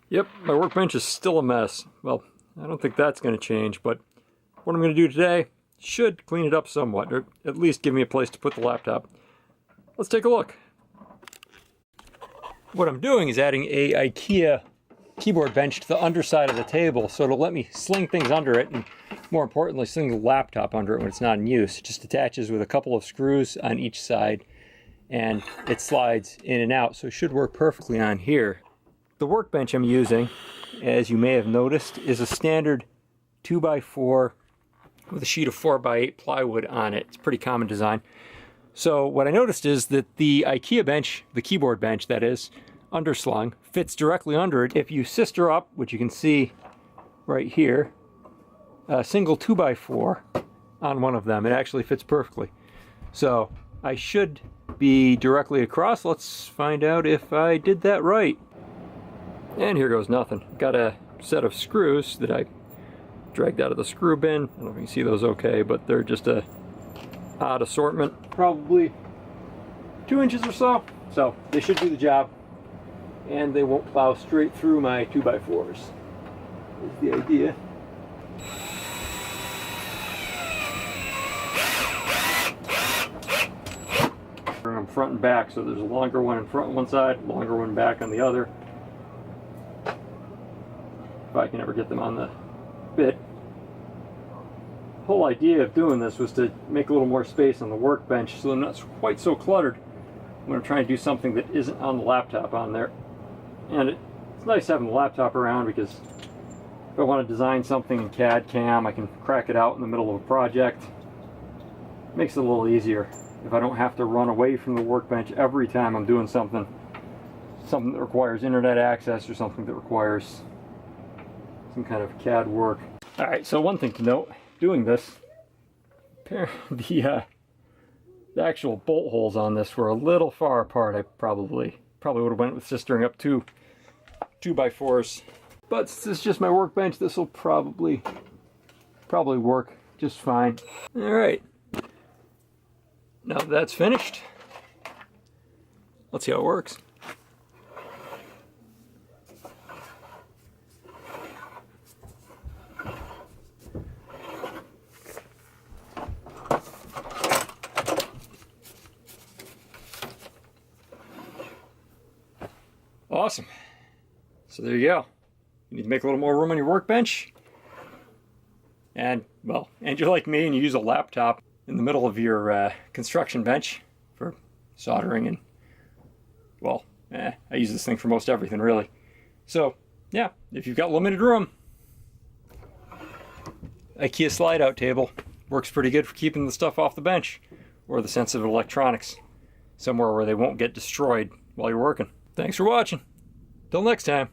Yep, my workbench is still a mess. Well, I don't think that's going to change, but what I'm going to do today should clean it up somewhat, or at least give me a place to put the laptop. Let's take a look. What I'm doing is adding a Ikea keyboard bench to the underside of the table, so it'll let me sling things under it, and more importantly, sling the laptop under it when it's not in use. It just attaches with a couple of screws on each side, and it slides in and out, so it should work perfectly on here. The workbench I'm using, as you may have noticed, is a standard 2x4 with a sheet of 4x8 plywood on it. It's a pretty common design. So what I noticed is that the Ikea bench, the keyboard bench that is, underslung, fits directly under it. If you sister up, which you can see right here, a single 2x4 on one of them, it actually fits perfectly. So I should be directly across. Let's find out if I did that right. And here goes nothing. Got a set of screws that I dragged out of the screw bin. I don't know if you can see those okay, but they're just a odd assortment. Probably 2 inches or so. So they should do the job. And they won't plow straight through my 2x4s. Is the idea. I'm front and back, so there's a longer one in front on one side, longer one back on the other. If I can ever get them on the bit. The whole idea of doing this was to make a little more space on the workbench so I'm not quite so cluttered when I'm trying to do something that isn't on the laptop on there. And it's nice having the laptop around because if I want to design something in CAD CAM, I can crack it out in the middle of a project. It makes it a little easier if I don't have to run away from the workbench every time I'm doing something that requires internet access or something that requires some kind of CAD work. Alright, so one thing to note, doing this, the actual bolt holes on this were a little far apart. I probably would have went with sistering up 2x4s. But this is just my workbench. This will probably work just fine. Alright. Now that that's finished, let's see how it works. Awesome. So there you go. You need to make a little more room on your workbench. And, well, and you're like me and you use a laptop in the middle of your construction bench for soldering and, well, I use this thing for most everything, really. So, yeah, if you've got limited room, Ikea slide-out table works pretty good for keeping the stuff off the bench or the sensitive electronics somewhere where they won't get destroyed while you're working. Thanks for watching. Till next time.